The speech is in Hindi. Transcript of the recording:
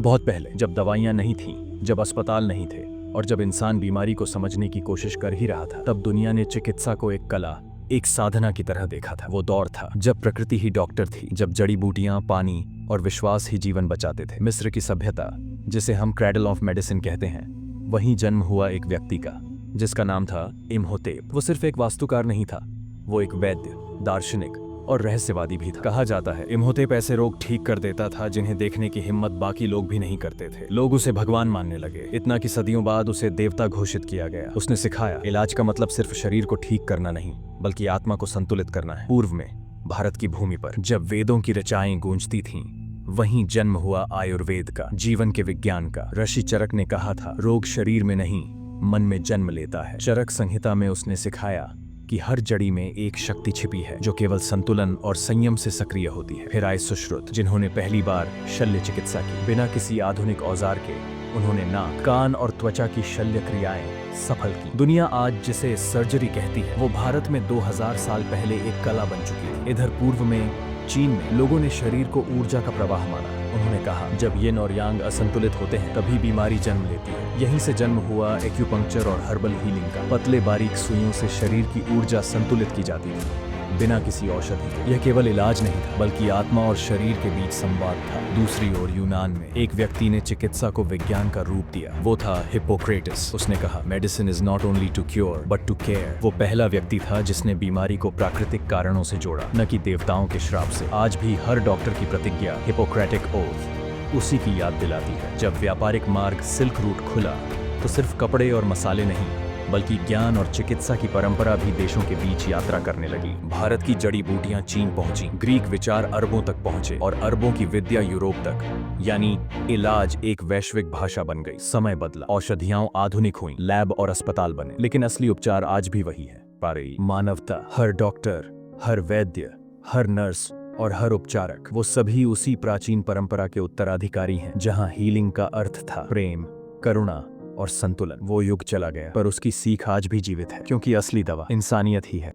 बहुत पहले, जब दवाइयाँ नहीं थीं, जब अस्पताल नहीं थे और जब इंसान बीमारी को समझने की कोशिश कर ही रहा था, तब दुनिया ने चिकित्सा को एक कला, एक साधना की तरह देखा था। वो दौर था जब प्रकृति ही डॉक्टर थी, जब जड़ी बूटियां, पानी और विश्वास ही जीवन बचाते थे। मिस्र की सभ्यता, जिसे हम क्रैडल ऑफ मेडिसिन कहते हैं, वहीं जन्म हुआ एक व्यक्ति का, जिसका नाम था इम्होतेप। वो सिर्फ एक वास्तुकार नहीं था, वो एक वैद्य, दार्शनिक और रहस्यवादी भी था। कहा जाता है इम्होतेप ऐसे रोग ठीक कर देता था जिन्हें देखने की हिम्मत बाकी लोग भी नहीं करते थे। लोग उसे भगवान मानने लगे, इतना कि सदियों बाद उसे देवता घोषित किया गया। उसने सिखाया, इलाज का मतलब सिर्फ शरीर को ठीक करना नहीं, बल्कि आत्मा को संतुलित करना है। पूर्व में भारत की भूमि पर जब वेदों की रचाएं गूंजती थीं, वहीं जन्म हुआ आयुर्वेद का, जीवन के विज्ञान का। ऋषि चरक ने कहा था, रोग शरीर में नहीं, मन में जन्म लेता है। चरक संहिता में उसने सिखाया कि हर जड़ी में एक शक्ति छिपी है जो केवल संतुलन और संयम से सक्रिय होती है। फिर आए सुश्रुत, जिन्होंने पहली बार शल्य चिकित्सा की। बिना किसी आधुनिक औजार के उन्होंने नाक, कान और त्वचा की शल्य क्रियाएं सफल की। दुनिया आज जिसे सर्जरी कहती है, वो भारत में 2000 साल पहले एक कला बन चुकी थी। इधर पूर्व में चीन में लोगों ने शरीर को ऊर्जा का प्रवाह माना। उन्होंने कहा, जब यिन और यांग असंतुलित होते हैं, तभी बीमारी जन्म लेती है। यहीं से जन्म हुआ एक्यूपंक्चर और हर्बल हीलिंग का। पतले बारीक सुइयों से शरीर की ऊर्जा संतुलित की जाती थी, बिना किसी औषधि। यह केवल इलाज नहीं था, बल्कि आत्मा और शरीर के बीच संवाद था। दूसरी ओर यूनान में एक व्यक्ति ने चिकित्सा को विज्ञान का रूप दिया। वो था हिप्पोक्रेटस। उसने कहा, medicine is not only to cure but to care. वो पहला व्यक्ति था जिसने बीमारी को प्राकृतिक कारणों से जोड़ा, न कि देवताओं के श्राप से। आज भी हर डॉक्टर की प्रतिज्ञा, हिपोक्रेटिक ओथ, उसी की याद दिलाती है। जब व्यापारिक मार्ग सिल्क रूट खुला, तो सिर्फ कपड़े और मसाले नहीं, बल्कि ज्ञान और चिकित्सा की परंपरा भी देशों के बीच यात्रा करने लगी। भारत की जड़ी बूटियां चीन पहुंची, ग्रीक विचार अरबों तक पहुंचे और अरबों की विद्या यूरोप तक। यानी इलाज एक वैश्विक भाषा बन गई। समय बदला, औषधियां आधुनिक हुई, लैब और अस्पताल बने, लेकिन असली उपचार आज भी वही है। पारे मानवता, हर डॉक्टर, हर वैद्य, हर नर्स और हर उपचारक, वो सभी उसी प्राचीन परंपरा के उत्तराधिकारी हैं, जहां हीलिंग का अर्थ था प्रेम, करुणा और संतुलन। वो युग चला गया, पर उसकी सीख आज भी जीवित है, क्योंकि असली दवा इंसानियत ही है।